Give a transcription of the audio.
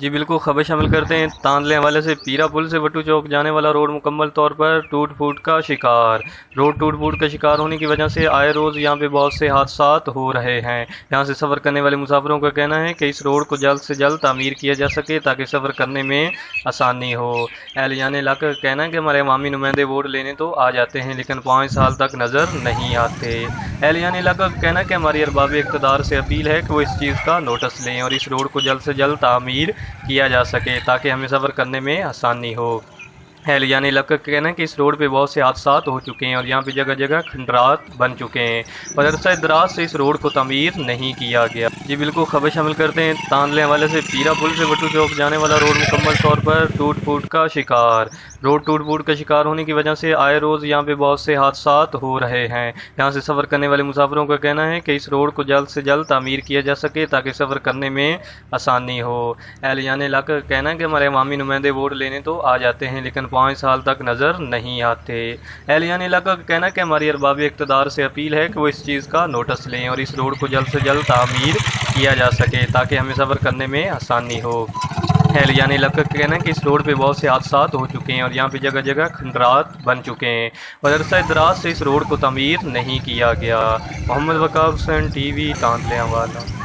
جی بالکل، خبر شامل کرتے ہیں۔ تاندلے حوالے سے پیرا پل سے بٹو چوک جانے والا روڈ مکمل طور پر ٹوٹ پھوٹ کا شکار۔ روڈ ٹوٹ پھوٹ کا شکار ہونے کی وجہ سے آئے روز یہاں پہ بہت سے حادثات ہو رہے ہیں۔ یہاں سے سفر کرنے والے مسافروں کا کہنا ہے کہ اس روڈ کو جلد سے جلد تعمیر کیا جا سکے تاکہ سفر کرنے میں آسانی ہو۔ اہلیان علاقہ کا کہنا ہے کہ ہمارے عوامی نمائندے ووٹ لینے تو آ جاتے ہیں لیکن 5 سال تک نظر نہیں آتے۔ اہلیان علاقہ کا کہنا ہے کہ ہماری ارباب اقتدار سے اپیل ہے کہ وہ اس چیز کا نوٹس لیں اور اس روڈ کو جلد سے جلد تعمیر کیا جا سکے تاکہ ہمیں سفر کرنے میں آسانی ہو۔ اہلیان علاقہ کا کہنا ہے کہ اس روڈ پہ بہت سے حادثات ہو چکے ہیں اور یہاں پہ جگہ جگہ کھنڈرات بن چکے ہیں اور عرصہ دراز سے اس روڈ کو تعمیر نہیں کیا گیا۔ جی بالکل، خبر شامل کرتے ہیں۔ تاندلے حوالے سے پیرا پل سے بٹو چوک جانے والا روڈ مکمل طور پر ٹوٹ پھوٹ کا شکار۔ روڈ ٹوٹ پھوٹ کا شکار ہونے کی وجہ سے آئے روز یہاں پہ بہت سے حادثات ہو رہے ہیں۔ یہاں سے سفر کرنے والے مسافروں کا کہنا ہے کہ اس روڈ کو جلد سے جلد تعمیر کیا جا سکے تاکہ سفر کرنے میں آسانی ہو۔ اہلیان علاقہ کا کہنا ہے کہ ہمارے عوامی نمائندے ووٹ لینے تو آ جاتے ہیں لیکن 5 سال تک نظر نہیں آتے۔ اہلیان علاقہ کا کہنا ہے کہ ہماری ارباب اقتدار سے اپیل ہے کہ وہ اس چیز کا نوٹس لیں اور اس روڈ کو جلد سے جلد تعمیر کیا جا سکے تاکہ ہمیں سفر کرنے میں آسانی ہو۔ اہلیان علاقہ کا کہنا ہے کہ اس روڈ پہ بہت سے حادثات ہو چکے ہیں اور یہاں پہ جگہ جگہ کھنڈرات بن چکے ہیں اور عرصہ دراز سے اس روڈ کو تعمیر نہیں کیا گیا۔ محمد وقار حسین، ٹی وی، تاندلے والا۔